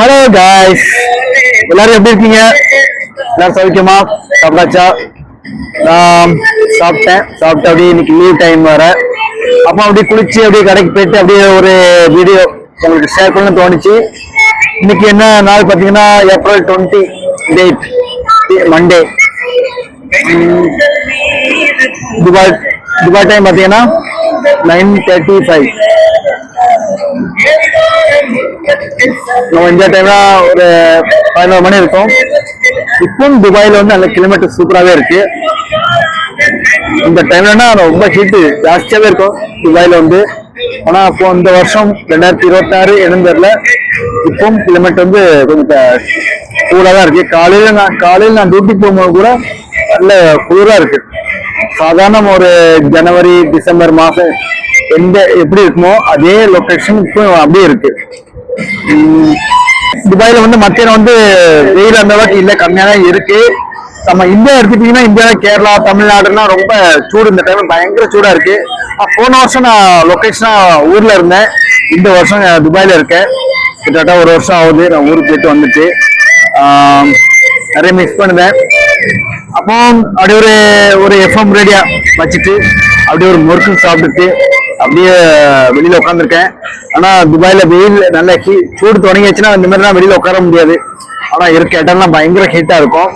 Hello guys, எல்லாரும் எப்படி இருக்கீங்க? எல்லாரும் சௌக்கியமா? சாப்பிட்டாச்சா? நான் சாப்பிட்டு அப்படியே இன்னைக்கு லீவ் டைம் வர அப்போ அப்படியே குளிச்சு அப்படியே கடைக்கு போயிட்டு அப்படியே ஒரு வீடியோ உங்களுக்கு ஷேர் பண்ண தோணுச்சு. இன்னைக்கு என்ன நாள் பார்த்தீங்கன்னா April 20 date, Monday. Dubai time பார்த்தீங்கன்னா 9:35. நம்ம இந்த டைம்ல ஒரு 11 மணி இருக்கும். இப்பவும் துபாயில வந்து அந்த கிலோமீட்டர் சூப்பராகவே இருக்கு. இந்த டைம்லன்னா ரொம்ப ஹீட்டு ஜாஸ்தியாவே இருக்கும் துபாயில வந்து. ஆனா அப்போ இந்த வருஷம் 2026 என்னன்னு தெரியல, இப்பவும் கிலோமீட்டர் வந்து கொஞ்சம் கூலா தான் இருக்கு. காலையில் நான் டியூட்டிக்கு போகும்போது கூட நல்ல குளிரா இருக்கு. சாதாரண ஒரு ஜனவரி டிசம்பர் மாசம் எப்படி இருக்குமோ அதே லொகேஷன் இப்போ அப்படியே இருக்கு. துபாயில வந்து மத்தியானம் வந்து வெயில் அந்த அளவுக்கு இல்லை, கம்மியா தான் இருக்கு. நம்ம இந்தியா எடுத்துட்டீங்கன்னா இந்தியா, கேரளா, தமிழ்நாடுன்னா ரொம்ப சூடு. இந்த டைம் பயங்கர சூடா இருக்கு. போன வருஷம் நான் லொகேஷனா ஊர்ல இருந்தேன், இந்த வருஷம் துபாயில இருக்கேன். கிட்டத்தட்ட ஒரு வருஷம் ஆகுது நான் ஊருக்கு போயிட்டு வந்துட்டு. நிறைய மிஸ் பண்ணுவேன். அப்போ அப்படியே ஒரு எஃப்எம் ரேடியா வச்சுட்டு அப்படியே ஒரு முறுக்கு சாப்பிட்டுட்டு அப்படியே வெளியில உட்காந்துருக்கேன். ஆனா துபாயில வெயில் நல்ல சூடு தொடங்கிச்சுன்னா இந்த மாதிரிலாம் வெளியில உட்கார முடியாது. ஆனா இருக்க இடம்லாம் பயங்கர ஹீட்டா இருக்கும்.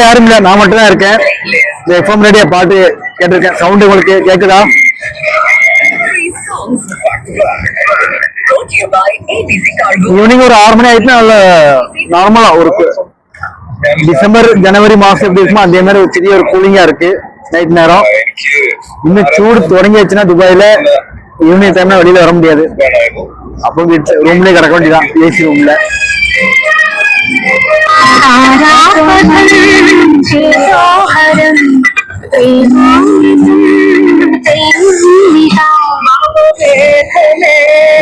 யாரும் இல்லை, நான் மட்டும் தான் இருக்கேன். இந்த எஃப்எம் ரேடியா பாட்டு கேட்டிருக்கேன். சவுண்ட் உங்களுக்கு கேக்குதா? ஈவினிங் ஒரு 6 மணி ஆயிடுச்சுன்னா நல்ல நார்மலா ஒரு டிசம்பர் ஜனவரி மாசம் எப்படி இருக்குமோ அதே மாதிரி ஒரு சிறிய ஒரு கூலிங்கா இருக்கு நைட் நேரம். இன்னும் சூடு தொடங்கிடுச்சுன்னா துபாயில ஈவினிங் டைம்ல வெளியில வர முடியாது. அப்போ ரூம்லயே கிடக்க வேண்டியதான், ஏசி ரூம்ல.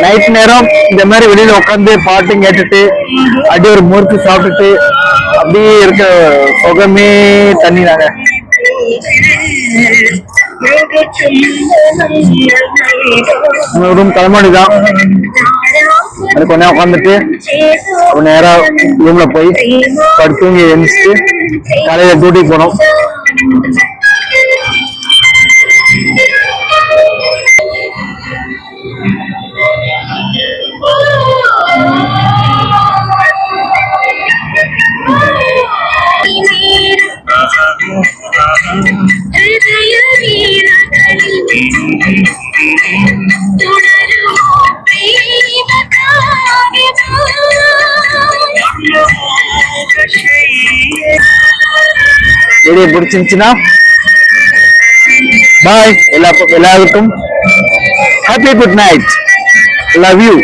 நைட் நேரம் இந்த மாதிரி வெளியில உட்காந்து பாட்டு கேட்டுட்டு அப்படியே ஒரு முறுக்கு சாப்பிட்டுட்டு அப்படியே இருக்க சுகமே தண்ணி தாங்க. ரூம் கிளம்பாடிதான். அது கொஞ்ச நேரம் உட்காந்துட்டு அப்ப நேரா ரூம்ல போய் படுத்தூங்கி எழுந்துட்டு காலையில டியூட்டிக்கு போனோம். வீடியோ பிடிச்சிருந்துச்சுன்னா பாய். எல்லாருக்கும் happy good night. Love you.